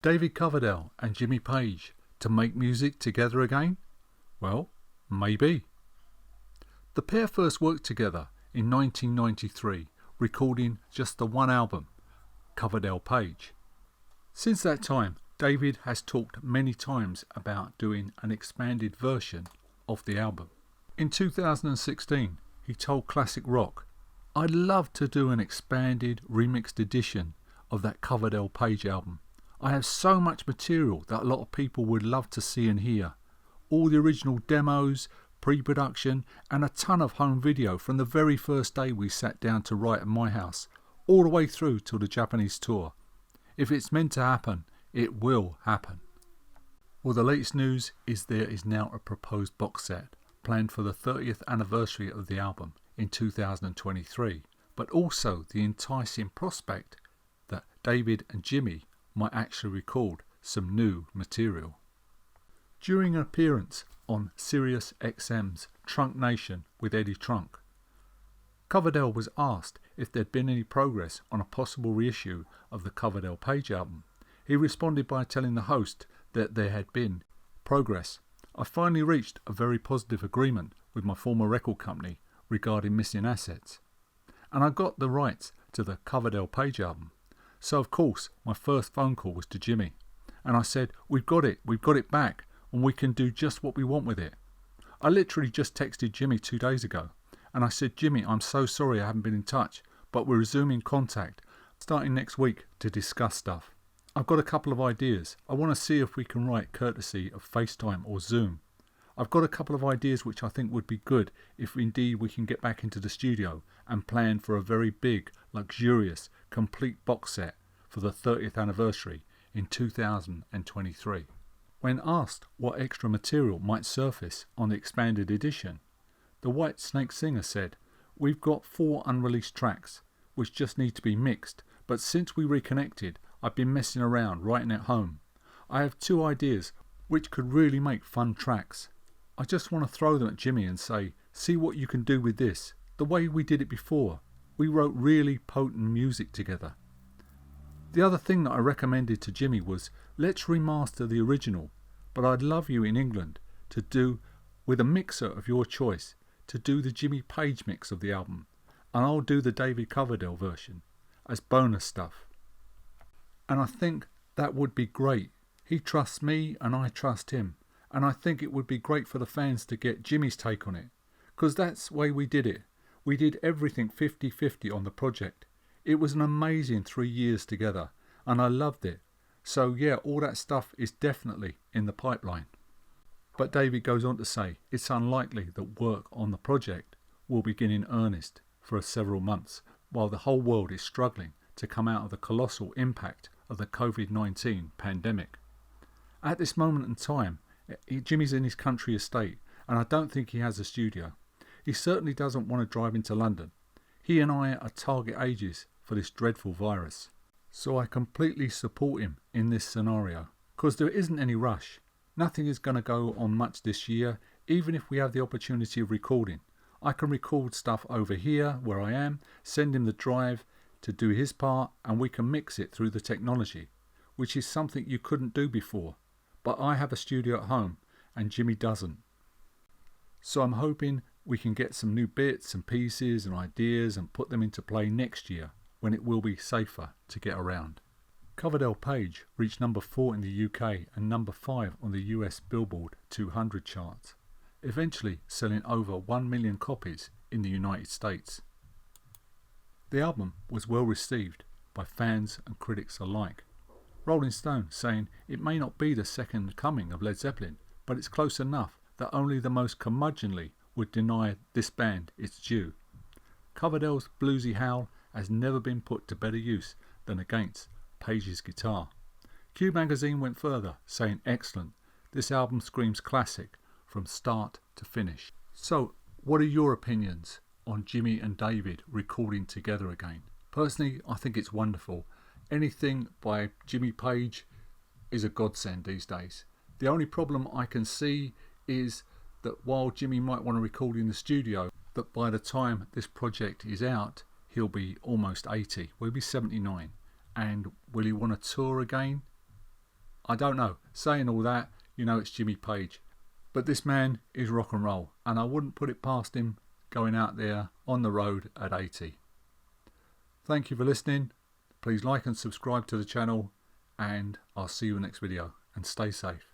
David Coverdale and Jimmy Page to make music together again? Well, maybe. The pair first worked together in 1993, recording just the one album, Coverdale Page. Since that time, David has talked many times about doing an expanded version of the album. In 2016, he told Classic Rock, "I'd love to do an expanded, remixed edition of that Coverdale Page album. I have so much material that a lot of people would love to see and hear. All the original demos, pre-production, and a ton of home video from the very first day we sat down to write at my house, all the way through till the Japanese tour. If it's meant to happen, it will happen." Well, the latest news is there is now a proposed box set planned for the 30th anniversary of the album in 2023, but also the enticing prospect that David and Jimmy might actually record some new material. During an appearance on SiriusXMs Trunk Nation with Eddie Trunk, Coverdale was asked if there'd been any progress on a possible reissue of the Coverdale Page album. He responded by telling the host that there had been progress. "I finally reached a very positive agreement with my former record company regarding missing assets, and I got the rights to the Coverdale Page album. So of course my first phone call was to Jimmy, and I said, we've got it back, and we can do just what we want with it. I literally just texted Jimmy 2 days ago, and I said, Jimmy, I'm so sorry I haven't been in touch, but we're resuming contact starting next week to discuss stuff. I've got a couple of ideas. I want to see if we can write courtesy of FaceTime or Zoom. I've got a couple of ideas which I think would be good if indeed we can get back into the studio and plan for a very big, luxurious, complete box set for the 30th anniversary in 2023. When asked what extra material might surface on the expanded edition, the White Snake singer said, "We've got 4 unreleased tracks which just need to be mixed, but since we reconnected, I've been messing around writing at home. I have 2 ideas which could really make fun tracks. I just want to throw them at Jimmy and say, see what you can do with this, the way we did it before. We wrote really potent music together." The other thing that I recommended to Jimmy was, let's remaster the original, but I'd love you in England to do, with a mixer of your choice, to do the Jimmy Page mix of the album, and I'll do the David Coverdale version as bonus stuff. And I think that would be great. He trusts me and I trust him, and I think it would be great for the fans to get Jimmy's take on it, because that's the way we did it. We did everything 50-50 on the project. It was an amazing 3 years together, and I loved it. So yeah, all that stuff is definitely in the pipeline. But David goes on to say it's unlikely that work on the project will begin in earnest for several months, while the whole world is struggling to come out of the colossal impact of the COVID-19 pandemic. At this moment in time, Jimmy's in his country estate, and I don't think he has a studio. He certainly doesn't want to drive into London. He and I are target ages for this dreadful virus. So I completely support him in this scenario, because there isn't any rush. Nothing is going to go on much this year, even if we have the opportunity of recording. I can record stuff over here where I am, send him the drive to do his part, and we can mix it through the technology, which is something you couldn't do before. But I have a studio at home and Jimmy doesn't. So I'm hoping we can get some new bits and pieces and ideas and put them into play next year when it will be safer to get around. Coverdale Page reached number 4 in the UK and number 5 on the US Billboard 200 charts, eventually selling over 1 million copies in the United States. The album was well received by fans and critics alike. Rolling Stone saying it may not be the second coming of Led Zeppelin, but it's close enough that only the most curmudgeonly would deny this band its due. Coverdale's bluesy howl has never been put to better use than against Page's guitar. Q magazine went further, saying excellent, this album screams classic from start to finish. So, what are your opinions on Jimmy and David recording together again? Personally, I think it's wonderful. Anything by Jimmy Page is a godsend these days. The only problem I can see is that while Jimmy might want to record in the studio, that by the time this project is out, he'll be almost 80. Will he be 79? And will he want to tour again? I don't know. Saying all that, you know it's Jimmy Page. But this man is rock and roll, and I wouldn't put it past him going out there on the road at 80. Thank you for listening. Please like and subscribe to the channel, and I'll see you in the next video, and stay safe.